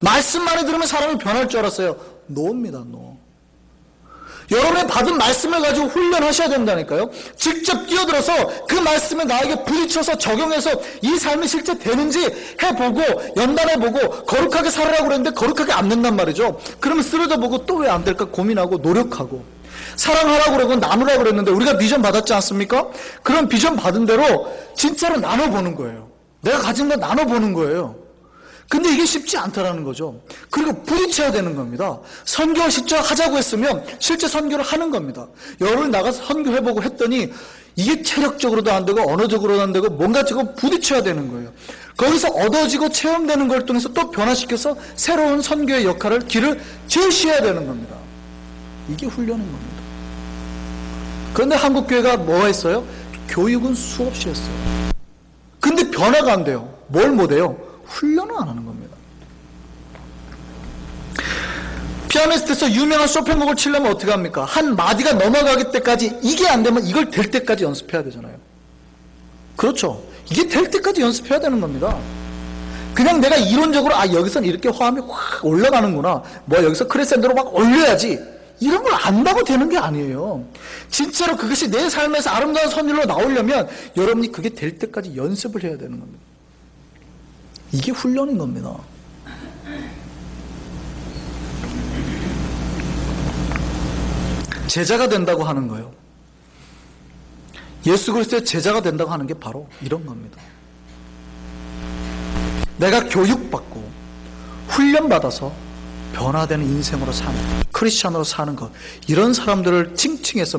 말씀만을 들으면 사람이 변할 줄 알았어요. 노입니다, 노. 여러분이 받은 말씀을 가지고 훈련하셔야 된다니까요. 직접 뛰어들어서 그 말씀에 나에게 부딪혀서 적용해서 이 삶이 실제 되는지 해보고 연단해보고 거룩하게 살아라고 그랬는데 거룩하게 안 된단 말이죠. 그러면 쓰러져보고 또 왜 안 될까 고민하고 노력하고 사랑하라고 그러고 나누라고 그랬는데 우리가 비전 받았지 않습니까? 그런 비전 받은 대로 진짜로 나눠보는 거예요. 내가 가진 거 나눠보는 거예요. 근데 이게 쉽지 않다라는 거죠. 그리고 부딪혀야 되는 겁니다. 선교를 실제 하자고 했으면 실제 선교를 하는 겁니다. 여러분이 나가서 선교해보고 했더니 이게 체력적으로도 안 되고 언어적으로도 안 되고 뭔가 지금 부딪혀야 되는 거예요. 거기서 얻어지고 체험되는 걸 통해서 또 변화시켜서 새로운 선교의 역할을 길을 제시해야 되는 겁니다. 이게 훈련인 겁니다. 그런데 한국교회가 뭐 했어요? 교육은 수없이 했어요. 근데 변화가 안 돼요. 뭘 못해요? 훈련을 안 하는 겁니다. 피아니스트에서 유명한 쇼팽 곡을 치려면 어떻게 합니까? 한 마디가 넘어가기 때까지 이게 안 되면 이걸 될 때까지 연습해야 되잖아요. 그렇죠. 이게 될 때까지 연습해야 되는 겁니다. 그냥 내가 이론적으로 여기서는 이렇게 화음이 확 올라가는구나, 뭐 여기서 크레센도로 막 올려야지, 이런 걸 안다고 되는 게 아니에요. 진짜로 그것이 내 삶에서 아름다운 선율로 나오려면 여러분이 그게 될 때까지 연습을 해야 되는 겁니다. 이게 훈련인 겁니다. 제자가 된다고 하는 거예요. 예수 그리스도의 제자가 된다고 하는 게 바로 이런 겁니다. 내가 교육받고 훈련받아서 변화되는 인생으로 사는, 크리스찬으로 사는 것, 이런 사람들을 칭칭해서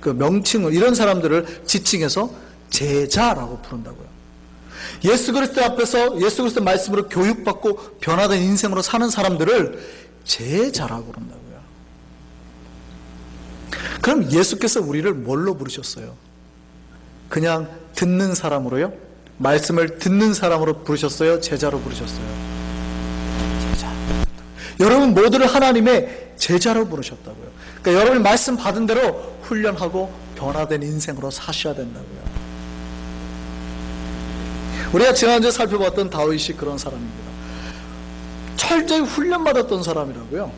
명칭을, 이런 사람들을 지칭해서 제자라고 부른다고요. 예수 그리스도 앞에서 예수 그리스도 말씀으로 교육받고 변화된 인생으로 사는 사람들을 제자라고 그런다고요. 그럼 예수께서 우리를 뭘로 부르셨어요? 그냥 듣는 사람으로요? 말씀을 듣는 사람으로 부르셨어요? 제자로 부르셨어요? 제자. 여러분 모두를 하나님의 제자로 부르셨다고요. 그러니까 여러분이 말씀 받은 대로 훈련하고 변화된 인생으로 사셔야 된다고요. 우리가 지난주에 살펴봤던 다윗이 그런 사람입니다. 철저히 훈련받았던 사람이라고요.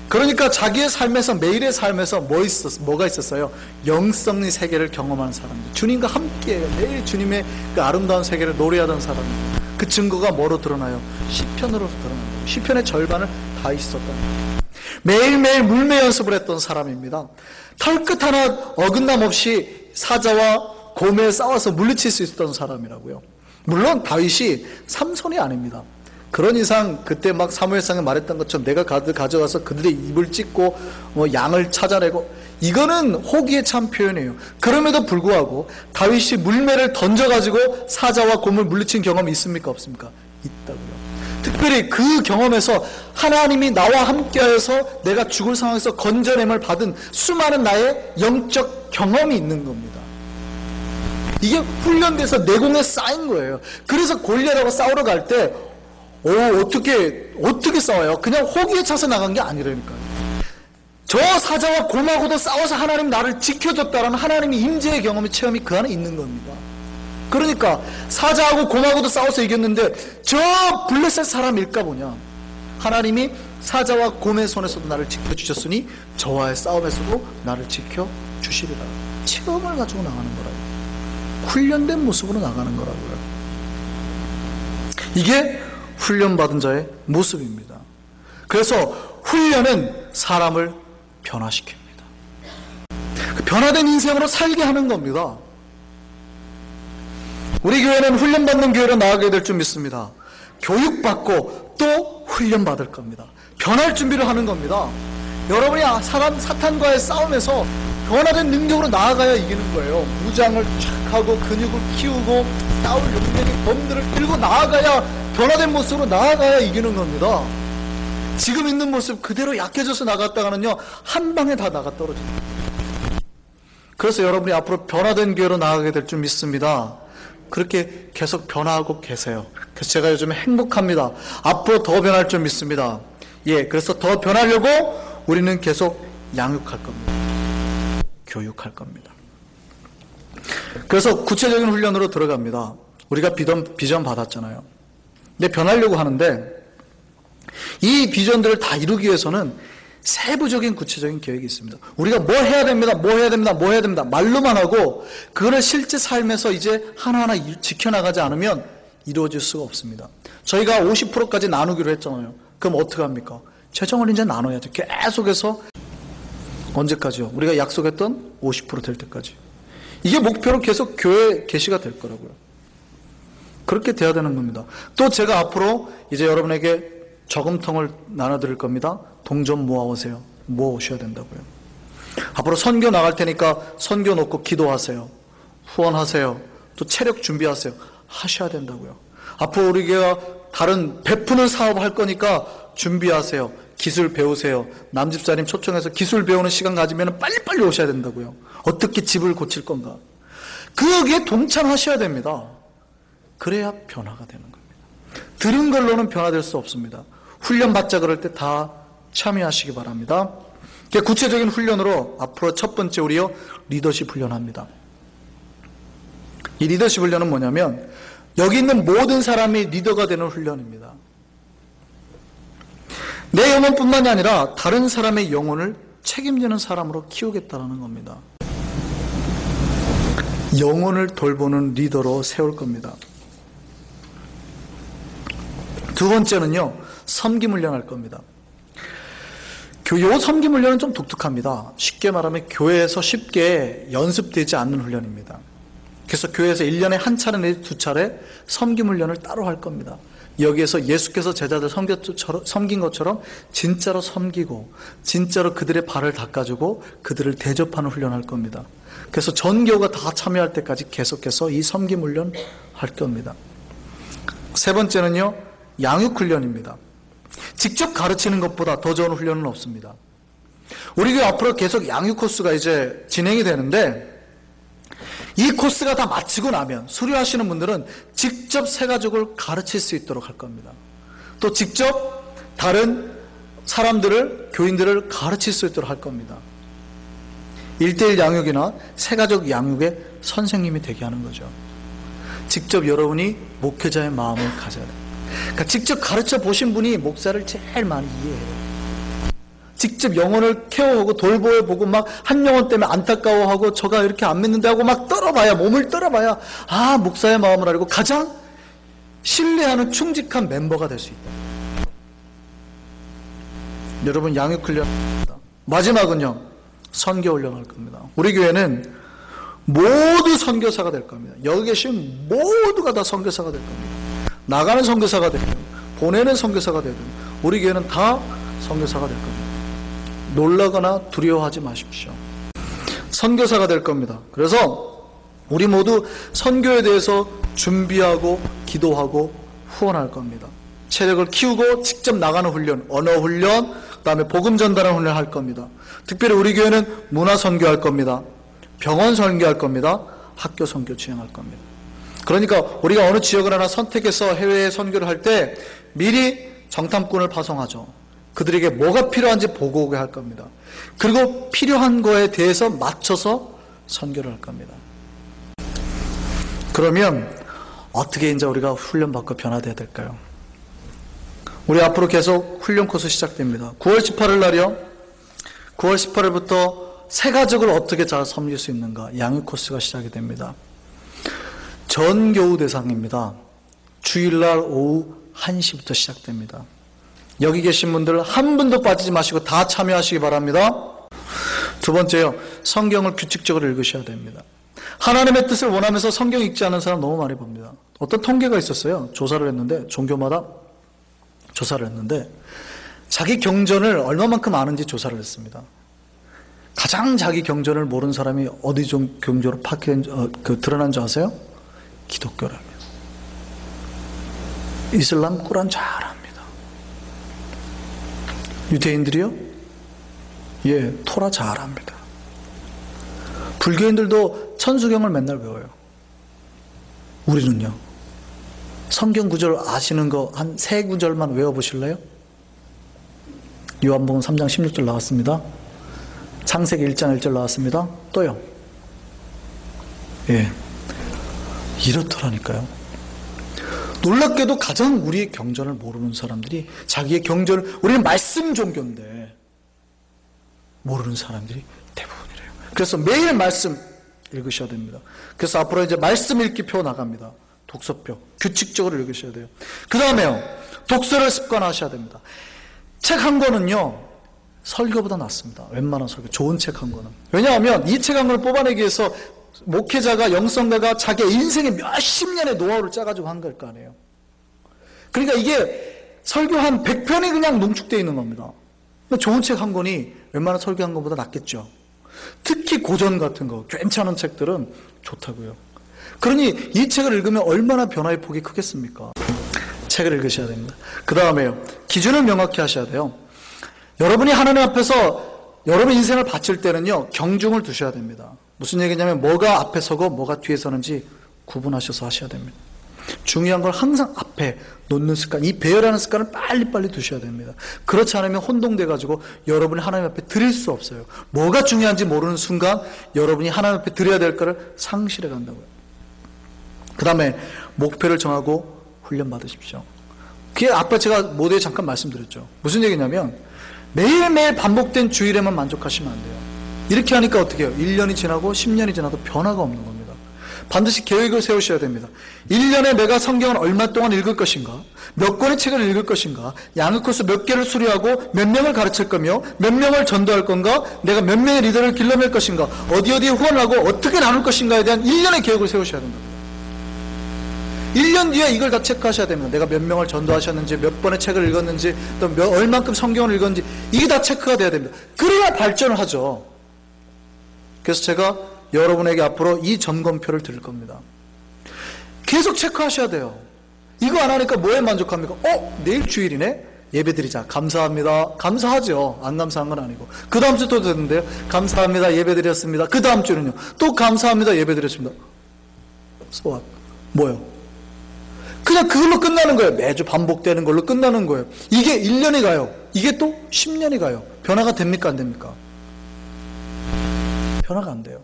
그러니까 자기의 삶에서, 매일의 삶에서 뭐가 있었어요? 영성의 세계를 경험하는 사람들. 주님과 함께해요. 매일 주님의 그 아름다운 세계를 노래하던 사람입니다. 그 증거가 뭐로 드러나요? 시편으로 드러난다고. 시편의 절반을 다 있었다는 거예요. 매일매일 물매 연습을 했던 사람입니다. 털끝 하나 어긋남 없이 사자와 곰에 싸워서 물리칠 수 있었던 사람이라고요. 물론 다윗이 삼손이 아닙니다. 그런 이상 그때 막 사무엘상에 말했던 것처럼 내가 가져가서 그들의 입을 찢고 양을 찾아내고, 이거는 호기에 찬 표현이에요. 그럼에도 불구하고 다윗이 물매를 던져가지고 사자와 곰을 물리친 경험이 있습니까? 없습니까? 있다고요. 특별히 그 경험에서 하나님이 나와 함께하여서 내가 죽을 상황에서 건져냄을 받은 수많은 나의 영적 경험이 있는 겁니다. 이게 훈련돼서 내공에 쌓인 거예요. 그래서 골리앗하고 싸우러 갈 때 어떻게 싸워요? 그냥 호기에 차서 나간 게 아니라니까요. 저 사자와 곰하고도 싸워서 하나님 나를 지켜줬다라는 하나님의 임재의 경험의 체험이 그 안에 있는 겁니다. 그러니까 사자하고 곰하고도 싸워서 이겼는데 저 블레셋 사람일까 보냐, 하나님이 사자와 곰의 손에서도 나를 지켜주셨으니 저와의 싸움에서도 나를 지켜주시리라. 체험을 가지고 나가는 거라고요. 훈련된 모습으로 나가는 거라고요. 이게 훈련받은 자의 모습입니다. 그래서 훈련은 사람을 변화시킵니다. 그 변화된 인생으로 살게 하는 겁니다. 우리 교회는 훈련받는 교회로 나가게 될 줄 믿습니다. 교육받고 또 훈련받을 겁니다. 변할 준비를 하는 겁니다. 여러분이 사탄과의 싸움에서 변화된 능력으로 나아가야 이기는 거예요. 무장을 쫙 하고 근육을 키우고 싸울 용맹의 범들을 들고 나아가야, 변화된 모습으로 나아가야 이기는 겁니다. 지금 있는 모습 그대로 약해져서 나갔다가는요, 한 방에 다 나가 떨어집니다. 그래서 여러분이 앞으로 변화된 교회로 나아가게 될 줄 믿습니다. 그렇게 계속 변화하고 계세요. 그래서 제가 요즘에 행복합니다. 앞으로 더 변할 줄 믿습니다. 그래서 더 변하려고 우리는 계속 양육할 겁니다. 교육할 겁니다. 그래서 구체적인 훈련으로 들어갑니다. 우리가 비전 받았잖아요. 근데 변하려고 하는데 이 비전들을 다 이루기 위해서는 세부적인 구체적인 계획이 있습니다. 우리가 뭐 해야 됩니다, 뭐 해야 됩니다, 뭐 해야 됩니다 말로만 하고 그거를 실제 삶에서 이제 하나하나 지켜나가지 않으면 이루어질 수가 없습니다. 저희가 50%까지 나누기로 했잖아요. 그럼 어떻게 합니까? 재정을 이제 나눠야죠. 계속해서 언제까지요? 우리가 약속했던 50% 될 때까지. 이게 목표로 계속 교회 개시가 될 거라고요. 그렇게 돼야 되는 겁니다. 또 제가 앞으로 이제 여러분에게 저금통을 나눠드릴 겁니다. 돈 좀 모아오세요. 모아오셔야 된다고요. 앞으로 선교 나갈 테니까 선교 놓고 기도하세요. 후원하세요. 또 체력 준비하세요. 하셔야 된다고요. 앞으로 우리 교회가 다른 베푸는 사업 할 거니까 준비하세요. 기술 배우세요. 남집사님 초청해서 기술 배우는 시간 가지면 빨리빨리 오셔야 된다고요. 어떻게 집을 고칠 건가. 거기에 동참하셔야 됩니다. 그래야 변화가 되는 겁니다. 들은 걸로는 변화될 수 없습니다. 훈련 받자 그럴 때 다 참여하시기 바랍니다. 구체적인 훈련으로 앞으로 첫 번째 우리요 리더십 훈련합니다. 이 리더십 훈련은 뭐냐면 여기 있는 모든 사람이 리더가 되는 훈련입니다. 내 영혼뿐만이 아니라 다른 사람의 영혼을 책임지는 사람으로 키우겠다는 겁니다. 영혼을 돌보는 리더로 세울 겁니다. 두 번째는요, 섬김 훈련할 겁니다. 요 섬김 훈련은 좀 독특합니다. 쉽게 말하면 교회에서 쉽게 연습되지 않는 훈련입니다. 그래서 교회에서 1년에 한 차례 내지 두 차례 섬김 훈련을 따로 할 겁니다. 여기에서 예수께서 제자들 섬긴 것처럼 진짜로 섬기고 진짜로 그들의 발을 닦아주고 그들을 대접하는 훈련을 할 겁니다. 그래서 전 교우가 다 참여할 때까지 계속해서 이 섬김 훈련 할 겁니다. 세 번째는요, 양육 훈련입니다. 직접 가르치는 것보다 더 좋은 훈련은 없습니다. 우리 교회 앞으로 계속 양육 코스가 이제 진행이 되는데 이 코스가 다 마치고 나면 수료하시는 분들은 직접 새 가족을 가르칠 수 있도록 할 겁니다. 또 직접 다른 사람들을, 교인들을 가르칠 수 있도록 할 겁니다. 1:1 양육이나 새 가족 양육의 선생님이 되게 하는 거죠. 직접 여러분이 목회자의 마음을 가져야 돼요. 그러니까 직접 가르쳐 보신 분이 목사를 제일 많이 이해해요. 직접 영혼을 케어하고 돌보고 막 한 영혼 때문에 안타까워하고 저가 이렇게 안 믿는데 하고 막 떨어봐야, 몸을 떨어봐야 아, 목사의 마음을 알고 가장 신뢰하는 충직한 멤버가 될 수 있다. 여러분, 양육 훈련입니다. 마지막은요, 선교 훈련할 겁니다. 우리 교회는 모두 선교사가 될 겁니다. 여기 계신 모두가 다 선교사가 될 겁니다. 나가는 선교사가 되든 보내는 선교사가 되든 우리 교회는 다 선교사가 될 겁니다. 놀라거나 두려워하지 마십시오. 선교사가 될 겁니다. 그래서 우리 모두 선교에 대해서 준비하고 기도하고 후원할 겁니다. 체력을 키우고 직접 나가는 훈련, 언어 훈련, 그다음에 복음 전달하는 훈련을 할 겁니다. 특별히 우리 교회는 문화 선교할 겁니다. 병원 선교할 겁니다. 학교 선교 진행할 겁니다. 그러니까 우리가 어느 지역을 하나 선택해서 해외에 선교를 할 때 미리 정탐꾼을 파송하죠. 그들에게 뭐가 필요한지 보고 오게 할 겁니다. 그리고 필요한 거에 대해서 맞춰서 선교를 할 겁니다. 그러면 어떻게 이제 우리가 훈련받고 변화돼야 될까요? 우리 앞으로 계속 훈련 코스 시작됩니다. 9월 18일 날이요. 9월 18일부터 새 가족을 어떻게 잘 섬길 수 있는가, 양육 코스가 시작이 됩니다. 전 교우 대상입니다. 주일날 오후 1시부터 시작됩니다. 여기 계신 분들 한 분도 빠지지 마시고 다 참여하시기 바랍니다. 두 번째요, 성경을 규칙적으로 읽으셔야 됩니다. 하나님의 뜻을 원하면서 성경 읽지 않는 사람 너무 많이 봅니다. 어떤 통계가 있었어요. 조사를 했는데, 종교마다 조사를 했는데 자기 경전을 얼마만큼 아는지 조사를 했습니다. 가장 자기 경전을 모르는 사람이 어디 좀 경전으로 드러난 줄 아세요? 기독교랍니다. 이슬람 꾸란 잘 압니다. 유대인들이요? 예, 토라 잘 압니다. 불교인들도 천수경을 맨날 외워요. 우리는요? 성경 구절 아시는 거 한 3구절만 외워보실래요? 요한복음 3장 16절 나왔습니다. 창세기 1장 1절 나왔습니다. 또요. 예, 이렇더라니까요. 놀랍게도 가장 우리의 경전을 모르는 사람들이 자기의 경전을, 우리는 말씀 종교인데 모르는 사람들이 대부분이래요. 그래서 매일 말씀 읽으셔야 됩니다. 그래서 앞으로 이제 말씀 읽기표 나갑니다. 독서표 규칙적으로 읽으셔야 돼요. 그 다음에요, 독서를 습관하셔야 됩니다. 책 한 권은요 설교보다 낫습니다. 웬만한 설교, 좋은 책 한 권은. 왜냐하면 이 책 한 권을 뽑아내기 위해서 목회자가, 영성가가 자기의 인생의 몇십 년의 노하우를 짜가지고 한 걸 거 아니에요. 그러니까 이게 설교 한 100편이 그냥 농축되어 있는 겁니다. 좋은 책 한 권이 웬만한 설교 한 권보다 낫겠죠. 특히 고전 같은 거, 괜찮은 책들은 좋다고요. 그러니 이 책을 읽으면 얼마나 변화의 폭이 크겠습니까? 책을 읽으셔야 됩니다. 그 다음에요, 기준을 명확히 하셔야 돼요. 여러분이 하나님 앞에서 여러분 인생을 바칠 때는요, 경중을 두셔야 됩니다. 무슨 얘기냐면 뭐가 앞에 서고 뭐가 뒤에 서는지 구분하셔서 하셔야 됩니다. 중요한 걸 항상 앞에 놓는 습관, 이 배열하는 습관을 빨리빨리 두셔야 됩니다. 그렇지 않으면 혼동돼가지고 여러분이 하나님 앞에 드릴 수 없어요. 뭐가 중요한지 모르는 순간 여러분이 하나님 앞에 드려야 될 거를 상실해 간다고요. 그 다음에 목표를 정하고 훈련 받으십시오. 그게 아까 제가 모두에 잠깐 말씀드렸죠. 무슨 얘기냐면 매일매일 반복된 주일에만 만족하시면 안 돼요. 이렇게 하니까 어떻게 해요? 1년이 지나고 10년이 지나도 변화가 없는 겁니다. 반드시 계획을 세우셔야 됩니다. 1년에 내가 성경을 얼마 동안 읽을 것인가? 몇 권의 책을 읽을 것인가? 양육 코스 몇 개를 수료하고 몇 명을 가르칠 거며 몇 명을 전도할 건가? 내가 몇 명의 리더를 길러낼 것인가? 어디에 후원하고 어떻게 나눌 것인가에 대한 1년의 계획을 세우셔야 된다. 1년 뒤에 이걸 다 체크하셔야 됩니다. 내가 몇 명을 전도하셨는지, 몇 번의 책을 읽었는지, 또 얼만큼 성경을 읽었는지, 이게 다 체크가 돼야 됩니다. 그래야 발전을 하죠. 그래서 제가 여러분에게 앞으로 이 점검표를 드릴 겁니다. 계속 체크하셔야 돼요. 이거 안 하니까 뭐에 만족합니까? 내일 주일이네? 예배드리자. 감사합니다. 감사하죠. 안 감사한 건 아니고. 그 다음 주 또 되는데요. 감사합니다. 예배드렸습니다. 그 다음 주는요. 또 감사합니다. 예배드렸습니다. So what? 뭐요? 그냥 그걸로 끝나는 거예요. 매주 반복되는 걸로 끝나는 거예요. 이게 1년이 가요. 이게 또 10년이 가요. 변화가 됩니까? 안 됩니까? 변화가 안 돼요.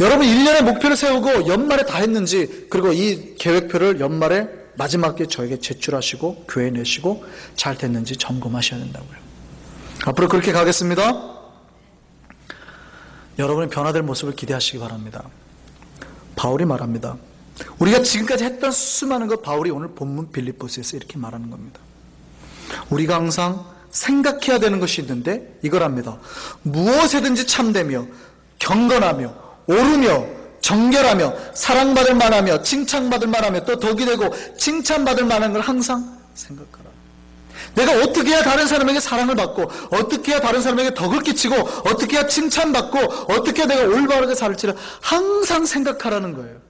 여러분 1년의 목표를 세우고 연말에 다 했는지, 그리고 이 계획표를 연말에 마지막에 저에게 제출하시고 교회에 내시고 잘 됐는지 점검하셔야 된다고요. 앞으로 그렇게 가겠습니다. 여러분의 변화될 모습을 기대하시기 바랍니다. 바울이 말합니다. 우리가 지금까지 했던 수많은 것, 바울이 오늘 본문 빌립보스에서 이렇게 말하는 겁니다. 우리가 항상 생각해야 되는 것이 있는데 이걸 합니다. 무엇에든지 참되며 경건하며 오르며 정결하며 사랑받을 만하며 칭찬받을 만하며 또 덕이 되고 칭찬받을 만한 걸 항상 생각하라. 내가 어떻게 해야 다른 사람에게 사랑을 받고, 어떻게 해야 다른 사람에게 덕을 끼치고, 어떻게 해야 칭찬받고, 어떻게 해야 내가 올바르게 살지를 항상 생각하라는 거예요.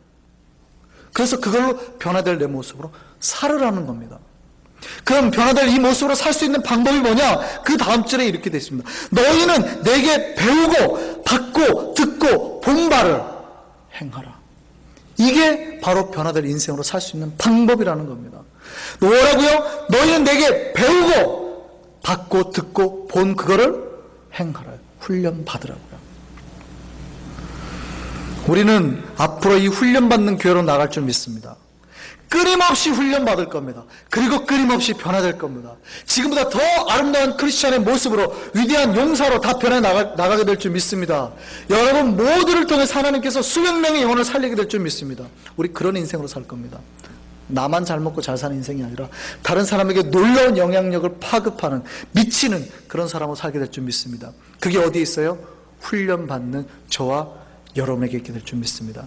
그래서 그걸로 변화될 내 모습으로 살으라는 겁니다. 그럼 변화될 이 모습으로 살 수 있는 방법이 뭐냐? 그 다음 절에 이렇게 되어 있습니다. 너희는 내게 배우고 받고 듣고 본 바를 행하라. 이게 바로 변화될 인생으로 살 수 있는 방법이라는 겁니다. 뭐라고요? 너희는 내게 배우고 받고 듣고 본 그거를 행하라. 훈련 받으라고요. 우리는 앞으로 이 훈련받는 교회로 나갈 줄 믿습니다. 끊임없이 훈련받을 겁니다. 그리고 끊임없이 변화될 겁니다. 지금보다 더 아름다운 크리스찬의 모습으로, 위대한 용사로 다 변해 나가게 될 줄 믿습니다. 여러분 모두를 통해서 하나님께서 수백 명의 영혼을 살리게 될 줄 믿습니다. 우리 그런 인생으로 살 겁니다. 나만 잘 먹고 잘 사는 인생이 아니라 다른 사람에게 놀라운 영향력을 파급하는, 미치는 그런 사람으로 살게 될 줄 믿습니다. 그게 어디에 있어요? 훈련받는 저와 여러분에게 있게 될 줄 믿습니다.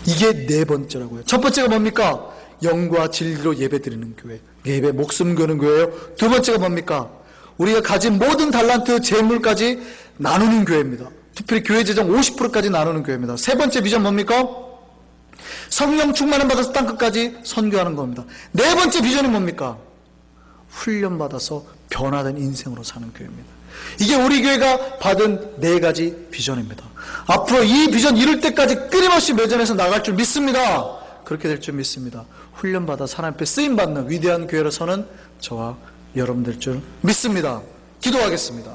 이게 네 번째라고요. 첫 번째가 뭡니까? 영과 진리로 예배드리는 교회, 예배 목숨 거는 교회예요. 두 번째가 뭡니까? 우리가 가진 모든 달란트 재물까지 나누는 교회입니다. 특별히 교회 재정 50%까지 나누는 교회입니다. 세 번째 비전 뭡니까? 성령 충만을 받아서 땅끝까지 선교하는 겁니다. 네 번째 비전이 뭡니까? 훈련받아서 변화된 인생으로 사는 교회입니다. 이게 우리 교회가 받은 네 가지 비전입니다. 앞으로 이 비전 이룰 때까지 끊임없이 매전해서 나갈 줄 믿습니다. 그렇게 될 줄 믿습니다. 훈련받아 하나님 앞에 쓰임받는 위대한 교회로 서는 저와 여러분들 줄 믿습니다. 기도하겠습니다.